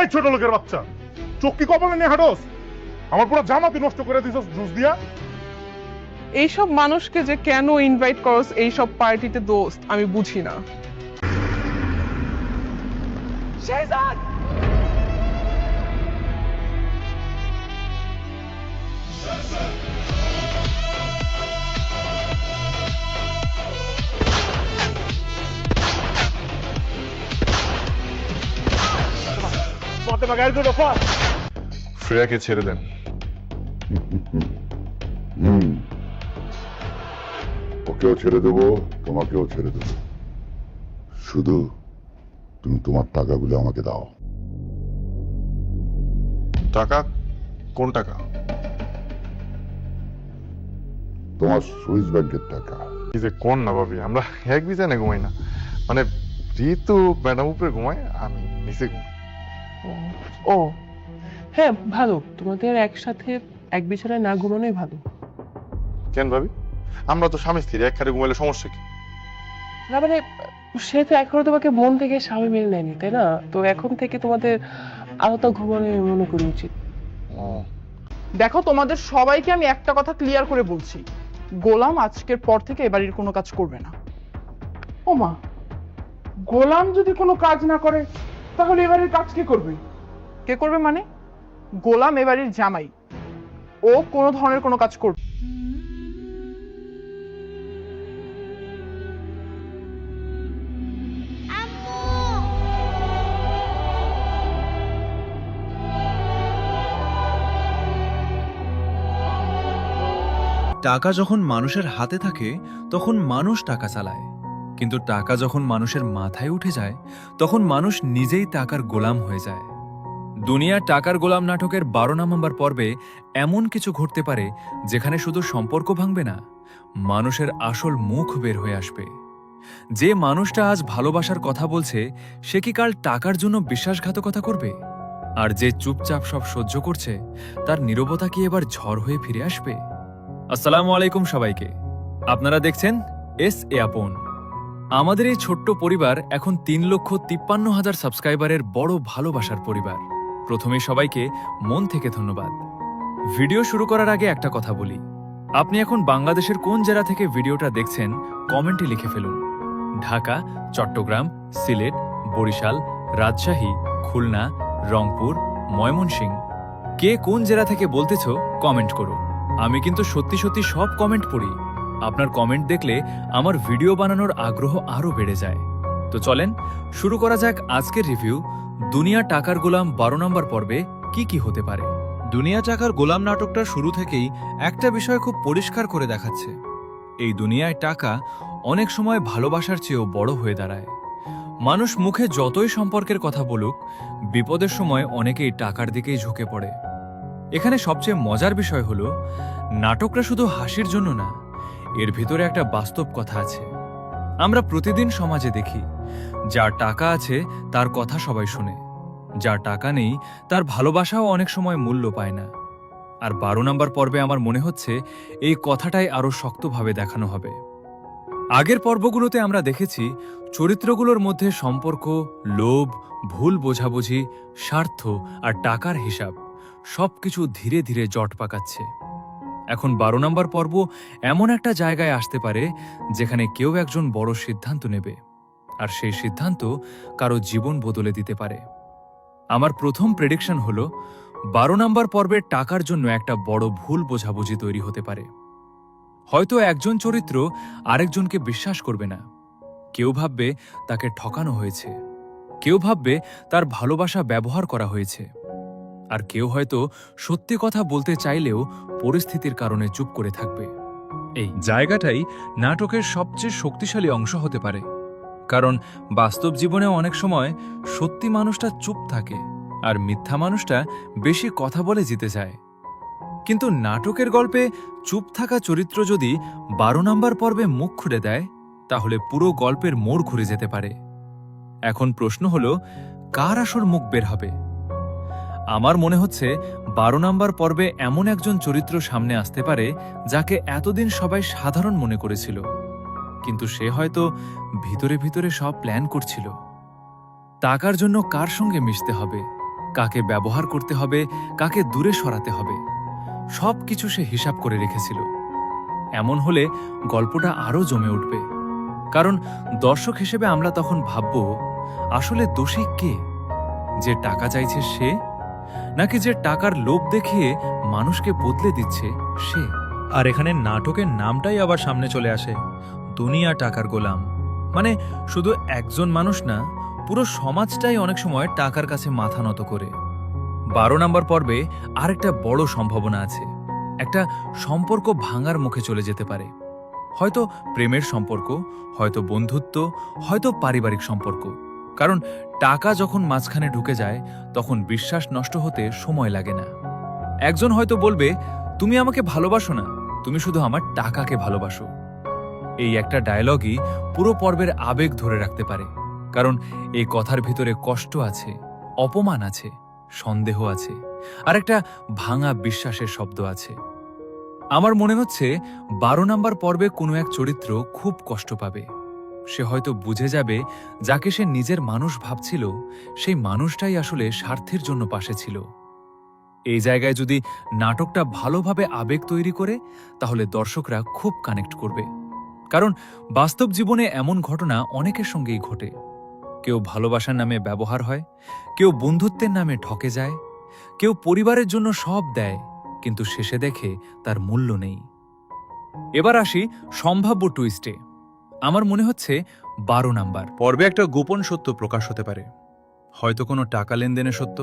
এই ছোট লোকের বাচ্চা, চোখ কি কপালে নিয়ে হাঁটোস? আমার পুরো জামা তুই নষ্ট করে দিছস জুস দিয়া। এইসব মানুষকে যে কেন ইনভাইট করস এইসব পার্টিতে দোস্ত, আমি বুঝি না। শেহজাদ, শ্রেয়াকে ছেড়ে দেন। ওকেও ছেড়ে দেবো, তোমাকেও ছেড়ে দেবো, শুধু তুমি তোমার টাকাগুলো আমাকে দাও। টাকা? কোন টাকা? তোমার সুইস ব্যাংকের টাকা। কি যে কোন না ভাবি, আমরা এক বিছানায় ঘুমাই না। মানে ঋতু ম্যাডাম উপরে ঘুমায়, আমি নিচে ঘুমাই। ও হ্যাঁ, ভালো, তোমাদের একসাথে এক বিছানায় না ঘুমানোই ভালো। কেন ভাবি? আমরা তো স্বামী স্ত্রী, এক খাটে ঘুমাইলে সমস্যা কি? না মানে, সে তো এখনো তোমাকে মন থেকে স্বামী মেনে নেয়নি, তাই না? তো এখন থেকে তোমাদের আলাদা ঘুমানো মনে করি উচিত। দেখো, তোমাদের সবাইকে আমি একটা কথা ক্লিয়ার করে বলছি, গোলাম আজকের পর থেকে এ বাড়ির কোনো কাজ করবে না। ও মা, গোলাম যদি কোনো কাজ না করে তাহলে এ বাড়ির কাজ কে করবে? কে করবে মানে? গোলাম এ বাড়ির জামাই, ও কোনো ধরনের কোনো কাজ করবে। টাকা যখন মানুষের হাতে থাকে তখন মানুষ টাকা চালায়, কিন্তু টাকা যখন মানুষের মাথায় উঠে যায় তখন মানুষ নিজেই টাকার গোলাম হয়ে যায়। দুনিয়া টাকার গোলাম নাটকের 12 নম্বর পর্বে এমন কিছু ঘটতে পারে যেখানে শুধু সম্পর্ক ভাঙবে না, মানুষের আসল মুখ বের হয়ে আসবে। যে মানুষটা আজ ভালোবাসার কথা বলছে সে কি কাল টাকার জন্য বিশ্বাসঘাতকতা করবে? আর যে চুপচাপ সব সহ্য করছে তার নীরবতা কি এবার ঝড় হয়ে ফিরে আসবে? আসসালামু আলাইকুম সবাইকে, আপনারা দেখছেন এস-এ আপন। আমাদের এই ছোট্ট পরিবার এখন 3,53,000 সাবস্ক্রাইবারের বড় ভালোবাসার পরিবার। প্রথমে সবাইকে মন থেকে ধন্যবাদ। ভিডিও শুরু করার আগে একটা কথা বলি, আপনি এখন বাংলাদেশের কোন জেলা থেকে ভিডিওটা দেখছেন কমেন্টে লিখে ফেলুন। ঢাকা, চট্টগ্রাম, সিলেট, বরিশাল, রাজশাহী, খুলনা, রংপুর, ময়মনসিংহ, কে কোন জেলা থেকে বলতেছ কমেন্ট করো। আমি কিন্তু সত্যি সত্যি সব কমেন্ট পড়ি। আপনার কমেন্ট দেখলে আমার ভিডিও বানানোর আগ্রহ আরও বেড়ে যায়। তো চলেন শুরু করা যাক আজকের রিভিউ। দুনিয়া টাকার গোলাম 12 নম্বর পর্বে কি কি হতে পারে। দুনিয়া টাকার গোলাম নাটকটা শুরু থেকেই একটা বিষয় খুব পরিষ্কার করে দেখাচ্ছে, এই দুনিয়ায় টাকা অনেক সময় ভালোবাসার চেয়েও বড় হয়ে দাঁড়ায়। মানুষ মুখে যতই সম্পর্কের কথা বলুক, বিপদের সময় অনেকেই টাকার দিকেই ঝুঁকে পড়ে। এখানে সবচেয়ে মজার বিষয় হলো নাটকটা শুধু হাসির জন্য না, এর ভিতরে একটা বাস্তব কথা আছে। আমরা প্রতিদিন সমাজে দেখি যার টাকা আছে তার কথা সবাই শুনে, যার টাকা নেই তার ভালোবাসাও অনেক সময় মূল্য পায় না। আর 12 নম্বর পর্বে আমার মনে হচ্ছে এই কথাটাই আরও শক্তভাবে দেখানো হবে। আগের পর্বগুলোতে আমরা দেখেছি চরিত্রগুলোর মধ্যে সম্পর্ক, লোভ, ভুল বোঝাবুঝি, স্বার্থ আর টাকার হিসাব সবকিছু ধীরে ধীরে জট পাকাচ্ছে। এখন 12 নম্বর পর্ব এমন একটা জায়গায় আসতে পারে যেখানে কেউ একজন বড় সিদ্ধান্ত নেবে, আর সেই সিদ্ধান্ত কারো জীবন বদলে দিতে পারে। আমার প্রথম প্রেডিকশন হল 12 নম্বর পর্বের টাকার জন্য একটা বড় ভুল বোঝাবুঝি তৈরি হতে পারে। হয়তো একজন চরিত্র আরেকজনকে বিশ্বাস করবে না, কেউ ভাববে তাকে ঠকানো হয়েছে, কেউ ভাববে তার ভালোবাসা ব্যবহার করা হয়েছে, আর কেউ হয়তো সত্যি কথা বলতে চাইলেও পরিস্থিতির কারণে চুপ করে থাকবে। এই জায়গাটাই নাটকের সবচেয়ে শক্তিশালী অংশ হতে পারে, কারণ বাস্তব জীবনে অনেক সময় সত্যি মানুষটা চুপ থাকে আর মিথ্যা মানুষটা বেশি কথা বলে জিতে যায়। কিন্তু নাটকের গল্পে চুপ থাকা চরিত্র যদি 12 নম্বর পর্বে মুখ খুলে দেয় তাহলে পুরো গল্পের মোড় ঘুরে যেতে পারে। এখন প্রশ্ন হল, কার আসল মুখ বের হবে? আমার মনে হচ্ছে 12 নম্বর পর্বে এমন একজন চরিত্র সামনে আসতে পারে যাকে এতদিন সবাই সাধারণ মনে করেছিল, কিন্তু সে হয়তো ভিতরে ভিতরে সব প্ল্যান করছিল। টাকার জন্য কার সঙ্গে মিশতে হবে, কাকে ব্যবহার করতে হবে, কাকে দূরে সরাতে হবে, সব কিছু সে হিসাব করে রেখেছিল। এমন হলে গল্পটা আরও জমে উঠবে, কারণ দর্শক হিসেবে আমরা তখন ভাবব, আসলে দোষী কে? যে টাকা চাইছে সে, নাকি যে টাকার লোভ দেখিয়ে মানুষকে বদলে দিচ্ছে সে? আর এখানে নাটকের নামটাই আবার সামনে চলে আসে, দুনিয়া টাকার গোলাম। মানে শুধু একজন মানুষ না, পুরো সমাজটাই অনেক সময় টাকার কাছে মাথা নত করে। 12 নম্বর পর্বে আরেকটা বড় সম্ভাবনা আছে। একটা সম্পর্ক ভাঙার মুখে চলে যেতে পারে, হয়তো প্রেমের সম্পর্ক, হয়তো বন্ধুত্ব, হয়তো পারিবারিক সম্পর্ক। কারণ টাকা যখন মাঝখানে ঢুকে যায় তখন বিশ্বাস নষ্ট হতে সময় লাগে না। একজন হয়তো বলবে, তুমি আমাকে ভালোবাসো না, তুমি শুধু আমার টাকাকে ভালোবাসো। এই একটা ডায়লগই পুরো পর্বের আবেগ ধরে রাখতে পারে, কারণ এই কথার ভিতরে কষ্ট আছে, অপমান আছে, সন্দেহ আছে, আর একটা ভাঙা বিশ্বাসের শব্দ আছে। আমার মনে হচ্ছে 12 নম্বর পর্বে কোনো এক চরিত্র খুব কষ্ট পাবে। সে হয়তো বুঝে যাবে, যাকে সে নিজের মানুষ ভাবছিল সেই মানুষটাই আসলে স্বার্থের জন্য পাশে ছিল। এই জায়গায় যদি নাটকটা ভালোভাবে আবেগ তৈরি করে, তাহলে দর্শকরা খুব কানেক্ট করবে। কারণ বাস্তব জীবনে এমন ঘটনা অনেকের সঙ্গেই ঘটে। কেউ ভালোবাসার নামে ব্যবহার হয়, কেউ বন্ধুত্বের নামে ঠকে যায়, কেউ পরিবারের জন্য সব দেয়, কিন্তু শেষে দেখে তার মূল্য নেই। এবার আসি সম্ভাব্য টুইস্টে। আমার মনে হচ্ছে 12 নাম্বার পর্বে একটা গোপন সত্য প্রকাশ হতে পারে। হয়তো কোনো টাকা লেনদেনের সত্য,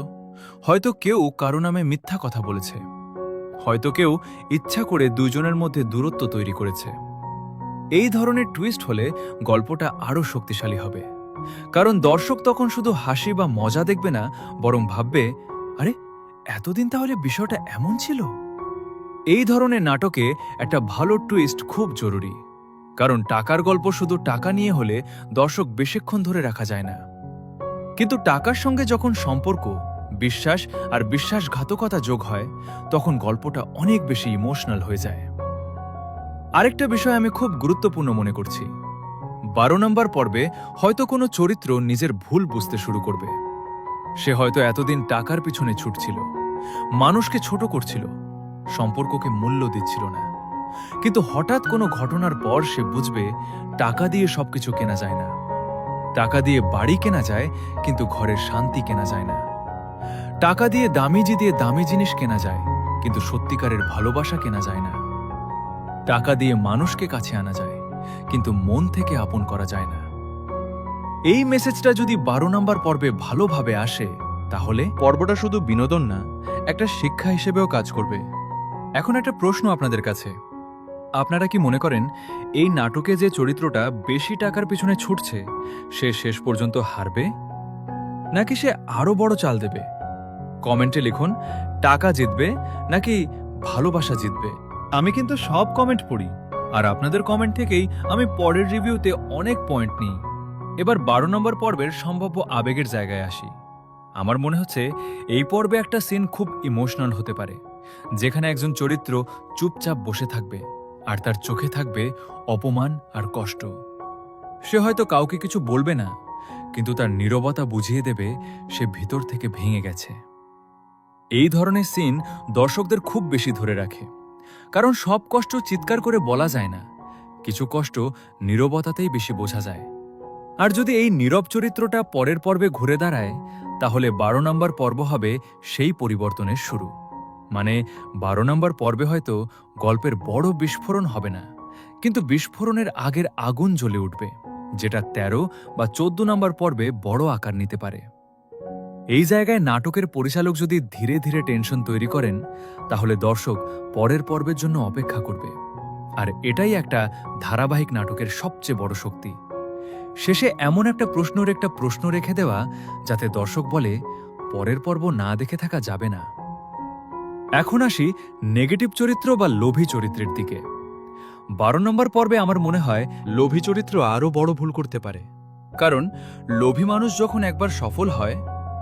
হয়তো কেউ কারো নামে মিথ্যা কথা বলেছে, হয়তো কেউ ইচ্ছা করে দুজনের মধ্যে দূরত্ব তৈরি করেছে। এই ধরনের টুইস্ট হলে গল্পটা আরও শক্তিশালী হবে, কারণ দর্শক তখন শুধু হাসি বা মজা দেখবে না, বরং ভাববে, আরে এতদিন তাহলে বিষয়টা এমন ছিল। এই ধরনের নাটকে একটা ভালো টুইস্ট খুব জরুরি, কারণ টাকার গল্প শুধু টাকা নিয়ে হলে দর্শক বেশিক্ষণ ধরে রাখা যায় না। কিন্তু টাকার সঙ্গে যখন সম্পর্ক, বিশ্বাস আর বিশ্বাসঘাতকতা যোগ হয়, তখন গল্পটা অনেক বেশি ইমোশনাল হয়ে যায়। আরেকটা বিষয় আমি খুব গুরুত্বপূর্ণ মনে করছি, 12 নম্বর পর্বে হয়তো কোনো চরিত্র নিজের ভুল বুঝতে শুরু করবে। সে হয়তো এতদিন টাকার পিছনে ছুটছিল, মানুষকে ছোট করছিল, সম্পর্ককে মূল্য দিচ্ছিল না। কিন্তু হঠাৎ কোনো ঘটনার পর সে বুঝবে, টাকা দিয়ে সবকিছু কেনা যায় না। টাকা দিয়ে বাড়ি কেনা যায়, কিন্তু ঘরের শান্তি কেনা যায় না। টাকা দিয়ে দামি জিনিস কেনা যায়, কিন্তু সত্যিকারের ভালোবাসা কেনা যায় না। টাকা দিয়ে মানুষকে কাছে আনা যায়, কিন্তু মন থেকে আপন করা যায় না। এই মেসেজটা যদি 12 নম্বর পর্বে ভালোভাবে আসে, তাহলে পর্বটা শুধু বিনোদন না, একটা শিক্ষা হিসেবেও কাজ করবে। এখন একটা প্রশ্ন আপনাদের কাছে, আপনারা কি মনে করেন এই নাটকে যে চরিত্রটা বেশি টাকার পিছনে ছুটছে সে শেষ পর্যন্ত হারবে, নাকি সে আরো বড় চাল দেবে? কমেন্টে লিখুন, টাকা জিতবে নাকি ভালোবাসা জিতবে। আমি কিন্তু সব কমেন্ট পড়ি, আর আপনাদের কমেন্ট থেকেই আমি পরের রিভিউতে অনেক পয়েন্ট নিই। এবার 12 নম্বর পর্বের সম্ভাব্য আবেগের জায়গায় আসি। আমার মনে হচ্ছে এই পর্বে একটা সিন খুব ইমোশনাল হতে পারে, যেখানে একজন চরিত্র চুপচাপ বসে থাকবে, আর তার চোখে থাকবে অপমান আর কষ্ট। সে হয়তো কাউকে কিছু বলবে না, কিন্তু তার নীরবতা বুঝিয়ে দেবে সে ভিতর থেকে ভেঙে গেছে। এই ধরনের সিন দর্শকদের খুব বেশি ধরে রাখে, কারণ সব কষ্ট চিৎকার করে বলা যায় না, কিছু কষ্ট নীরবতাতেই বেশি বোঝা যায়। আর যদি এই নীরব চরিত্রটা পরের পর্বে ঘুরে দাঁড়ায়, তাহলে 12 নম্বর পর্ব হবে সেই পরিবর্তনের শুরু। মানে 12 নম্বর পর্বে হয়তো গল্পের বড় বিস্ফোরণ হবে না, কিন্তু বিস্ফোরণের আগের আগুন জ্বলে উঠবে, যেটা 13 বা 14 নম্বর পর্বে বড় আকার নিতে পারে। এই জায়গায় নাটকের পরিচালক যদি ধীরে ধীরে টেনশন তৈরি করেন, তাহলে দর্শক পরের পর্বের জন্য অপেক্ষা করবে। আর এটাই একটা ধারাবাহিক নাটকের সবচেয়ে বড় শক্তি, শেষে এমন একটা প্রশ্ন রেখে দেওয়া যাতে দর্শক বলে, পরের পর্ব না দেখে থাকা যাবে না। এখন আসি নেগেটিভ চরিত্র বা লোভী চরিত্রের দিকে। 12 নম্বর পর্বে আমার মনে হয় লোভী চরিত্র আরও বড় ভুল করতে পারে, কারণ লোভী মানুষ যখন একবার সফল হয়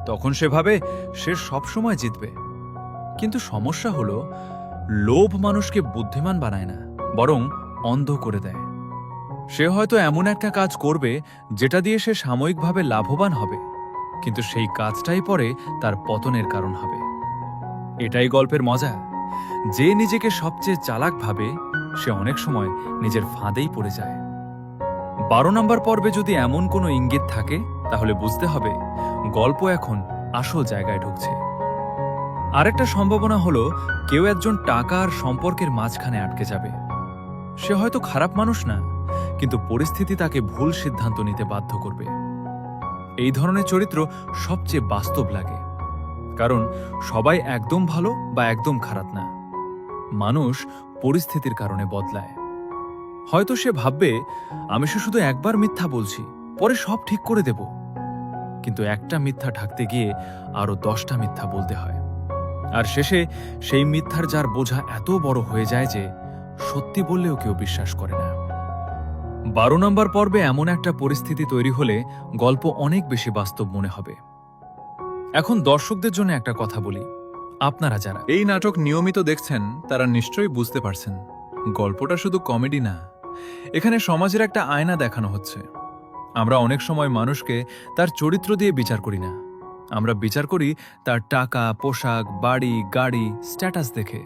তখন সে ভাবে সে সবসময় জিতবে। কিন্তু সমস্যা হলো, লোভ মানুষকে বুদ্ধিমান বানায় না, বরং অন্ধ করে দেয়। সে হয়তো এমন একটা কাজ করবে যেটা দিয়ে সে সাময়িকভাবে লাভবান হবে, কিন্তু সেই কাজটাই পরে তার পতনের কারণ হবে। এটাই গল্পের মজা। যে নিজেকে সবচেয়ে চালাক ভাবে সে অনেক সময় নিজের ফাঁদেই পড়ে যায়। 12 নম্বর পর্বে যদি এমন কোনো ইঙ্গিত থাকে তাহলে বুঝতে হবে গল্প এখন আসল জায়গায় ঢুকছে। আরেকটা সম্ভাবনা হলো কেউ একজন টাকা আর সম্পর্কের মাঝখানে আটকে যাবে। সে হয়তো খারাপ মানুষ না, কিন্তু পরিস্থিতি তাকে ভুল সিদ্ধান্ত নিতে বাধ্য করবে। এই ধরনের চরিত্র সবচেয়ে বাস্তব লাগে, কারণ সবাই একদম ভালো বা একদম খারাপ না। মানুষ পরিস্থিতির কারণে বদলায়। হয়তো সে ভাববে আমি শুধু একবার মিথ্যা বলছি, পরে সব ঠিক করে দেব, কিন্তু একটা মিথ্যা ঢাকতে গিয়ে আরো 10টা মিথ্যা বলতে হয়। আর শেষে সেই মিথ্যার যার বোঝা এত বড় হয়ে যায় যে সত্যি বললেও কেউ বিশ্বাস করে না। 12 নম্বর পর্বে এমন একটা পরিস্থিতি তৈরি হলে গল্প অনেক বেশি বাস্তব মনে হবে। এখন দর্শকদের জন্য একটা কথা বলি, আপনারা যারা এই নাটক নিয়মিত দেখছেন তারা নিশ্চয়ই বুঝতে পারছেন গল্পটা শুধু কমেডি না, এখানে সমাজের একটা আয়না দেখানো হচ্ছে। আমরা অনেক সময় মানুষকে তার চরিত্র দিয়ে বিচার করি না, আমরা বিচার করি তার টাকা, পোশাক, বাড়ি, গাড়ি, স্ট্যাটাস দেখে।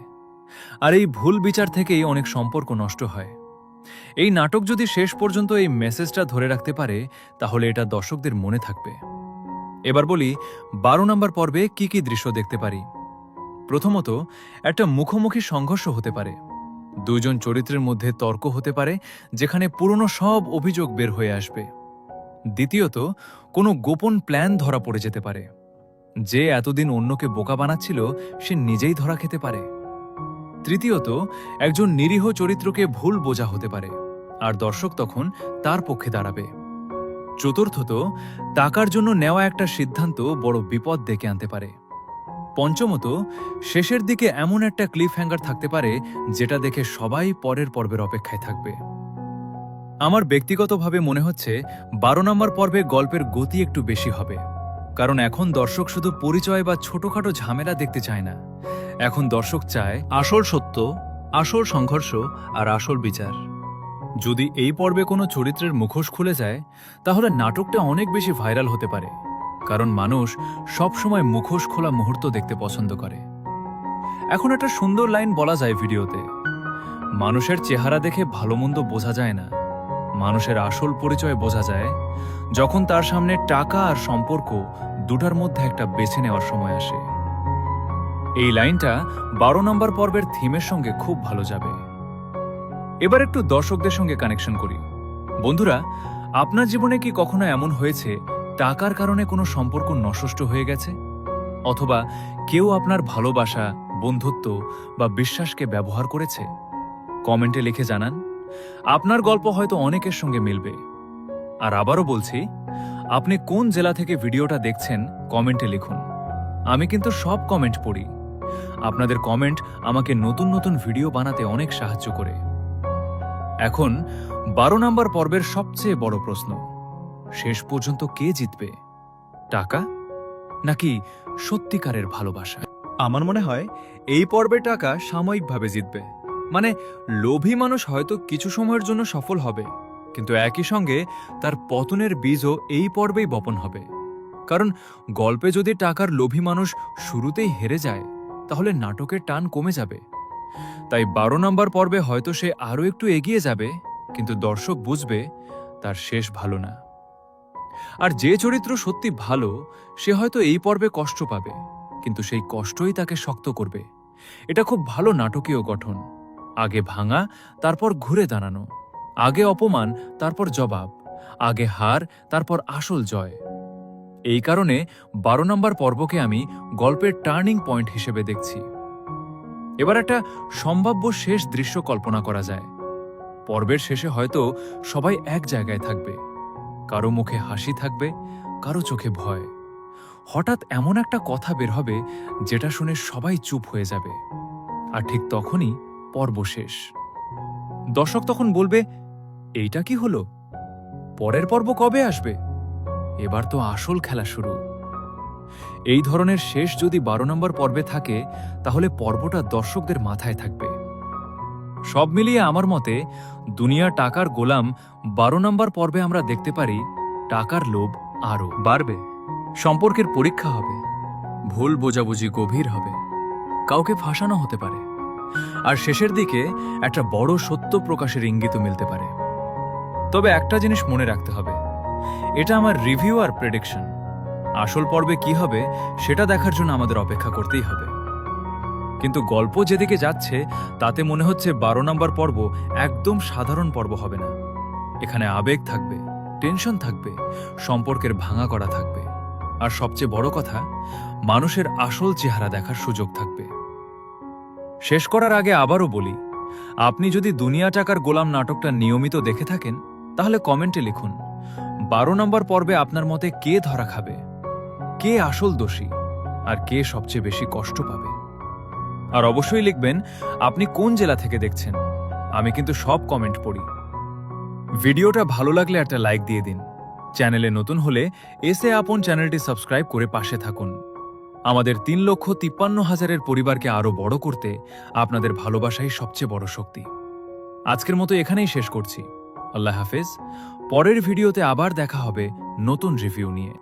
আর এই ভুল বিচার থেকেই অনেক সম্পর্ক নষ্ট হয়। এই নাটক যদি শেষ পর্যন্ত এই মেসেজটা ধরে রাখতে পারে তাহলে এটা দর্শকদের মনে থাকবে। এবার বলি 12 নম্বর পর্বে কি কি দৃশ্য দেখতে পারি। প্রথমত, একটা মুখোমুখি সংঘর্ষ হতে পারে। দুইজন চরিত্রের মধ্যে তর্ক হতে পারে যেখানে পুরনো সব অভিযোগ বের হয়ে আসবে। দ্বিতীয়ত, কোনো গোপন প্ল্যান ধরা পড়ে যেতে পারে। যে এতদিন অন্যকে বোকা বানাচ্ছিল সে নিজেই ধরা খেতে পারে। তৃতীয়ত, একজন নিরীহ চরিত্রকে ভুল বোঝা হতে পারে আর দর্শক তখন তার পক্ষে দাঁড়াবে। চতুর্থত, টাকার জন্য নেওয়া একটা সিদ্ধান্ত বড় বিপদ ডেকে আনতে পারে। পঞ্চমত, শেষের দিকে এমন একটা ক্লিফ হ্যাঙ্গার থাকতে পারে যেটা দেখে সবাই পরের পর্বের অপেক্ষায় থাকবে। আমার ব্যক্তিগতভাবে মনে হচ্ছে 12 নম্বর পর্বে গল্পের গতি একটু বেশি হবে, কারণ এখন দর্শক শুধু পরিচয় বা ছোটখাটো ঝামেলা দেখতে চায় না। এখন দর্শক চায় আসল সত্য, আসল সংঘর্ষ আর আসল বিচার। যদি এই পর্বে কোনো চরিত্রের মুখোশ খুলে যায় তাহলে নাটকটা অনেক বেশি ভাইরাল হতে পারে, কারণ মানুষ সবসময় মুখোশ খোলা মুহূর্ত দেখতে পছন্দ করে। এখন একটা সুন্দর লাইন বলা যায় ভিডিওতে, মানুষের চেহারা দেখে ভালো মন্দ বোঝা যায় না, মানুষের আসল পরিচয় বোঝা যায় যখন তার সামনে টাকা আর সম্পর্ক দুটার মধ্যে একটা বেছে নেওয়ার সময় আসে। এই লাইনটা 12 নম্বর পর্বের থিমের সঙ্গে খুব ভালো যাবে। এবার একটু দর্শকদের সঙ্গে কানেকশন করি। বন্ধুরা, আপনার জীবনে কি কখনো এমন হয়েছে টাকার কারণে কোনো সম্পর্ক নষ্ট হয়ে গেছে? অথবা কেউ আপনার ভালোবাসা, বন্ধুত্ব বা বিশ্বাসকে ব্যবহার করেছে? কমেন্টে লিখে জানান। আপনার গল্প হয়তো অনেকের সঙ্গে মিলবে। আর আবারও বলছি, আপনি কোন জেলা থেকে ভিডিওটা দেখছেন কমেন্টে লিখুন। আমি কিন্তু সব কমেন্ট পড়ি। আপনাদের কমেন্ট আমাকে নতুন নতুন ভিডিও বানাতে অনেক সাহায্য করে। এখন 12 নম্বর পর্বের সবচেয়ে বড় প্রশ্ন, শেষ পর্যন্ত কে জিতবে? টাকা নাকি সত্যিকারের ভালোবাসা? আমার মনে হয় এই পর্বে টাকা সাময়িকভাবে জিতবে। মানে লোভী মানুষ হয়তো কিছু সময়ের জন্য সফল হবে, কিন্তু একই সঙ্গে তার পতনের বীজও এই পর্বেই বপন হবে। কারণ গল্পে যদি টাকার লোভী মানুষ শুরুতেই হেরে যায় তাহলে নাটকের টান কমে যাবে। তাই 12 নম্বর পর্বে হয়তো সে আরও একটু এগিয়ে যাবে, কিন্তু দর্শক বুঝবে তার শেষ ভালো না। আর যে চরিত্র সত্যি ভালো সে হয়তো এই পর্বে কষ্ট পাবে, কিন্তু সেই কষ্টই তাকে শক্ত করবে। এটা খুব ভালো নাটকীয় গঠন। আগে ভাঙা, তারপর ঘুরে দাঁড়ানো। আগে অপমান, তারপর জবাব। আগে হার, তারপর আসল জয়। এই কারণে 12 নম্বর পর্বকে আমি গল্পের টার্নিং পয়েন্ট হিসেবে দেখছি। এবার একটা সম্ভাব্য শেষ দৃশ্য কল্পনা করা যায়। পর্বের শেষে হয়তো সবাই এক জায়গায় থাকবে, কারো মুখে হাসি থাকবে, কারো চোখে ভয়। হঠাৎ এমন একটা কথা বের হবে যেটা শুনে সবাই চুপ হয়ে যাবে। আর ঠিক তখনই পর্ব শেষ। দর্শক তখন বলবে, এইটা কি হলো? পরের পর্ব কবে আসবে? এবার তো আসল খেলা শুরু। এই ধরনের শেষ যদি 12 নম্বর পর্বে থাকে তাহলে পর্বটা দর্শকদের মাথায় থাকবে। সব মিলিয়ে আমার মতে দুনিয়া টাকার গোলাম 12 নম্বর পর্বে আমরা দেখতে পারি টাকার লোভ আরও বাড়বে। সম্পর্কের পরীক্ষা হবে, ভুল বোঝাবুঝি গভীর হবে, কাউকে ফাঁসানো হতে পারে, আর শেষের দিকে একটা বড় সত্য প্রকাশের ইঙ্গিতও মিলতে পারে। তবে একটা জিনিস মনে রাখতে হবে, এটা আমার রিভিউ আর প্রেডিকশন। আসল পর্বে কি হবে সেটা দেখার জন্য আমাদের অপেক্ষা করতেই হবে। কিন্তু গল্প যেদিকে যাচ্ছে তাতে মনে হচ্ছে 12 নম্বর পর্ব একদম সাধারণ পর্ব হবে না। এখানে আবেগ থাকবে, টেনশন থাকবে, সম্পর্কের ভাঙা করা থাকবে, আর সবচেয়ে বড় কথা, মানুষের আসল চেহারা দেখার সুযোগ থাকবে। শেষ করার আগে আবারও বলি, আপনি যদি দুনিয়া টাকার গোলাম নাটকটা নিয়মিত দেখে থাকেন তাহলে কমেন্টে লিখুন 12 নম্বর পর্বে আপনার মতে কে ধরা খাবে, কে আসল দোষী, আর কে সবচেয়ে বেশি কষ্ট পাবে। আর অবশ্যই লিখবেন আপনি কোন জেলা থেকে দেখছেন। আমি কিন্তু সব কমেন্ট পড়ি। ভিডিওটা ভালো লাগলে একটা লাইক দিয়ে দিন। চ্যানেলে নতুন হলে এসে আপন চ্যানেলটি সাবস্ক্রাইব করে পাশে থাকুন। আমাদের 3,53,000-এর পরিবারকে আরো বড় করতে আপনাদের ভালোবাসাই সবচেয়ে বড় শক্তি। আজকের মতো এখানেই শেষ করছি। আল্লাহ হাফেজ। পরের ভিডিওতে আবার দেখা হবে নতুন রিভিউ নিয়ে।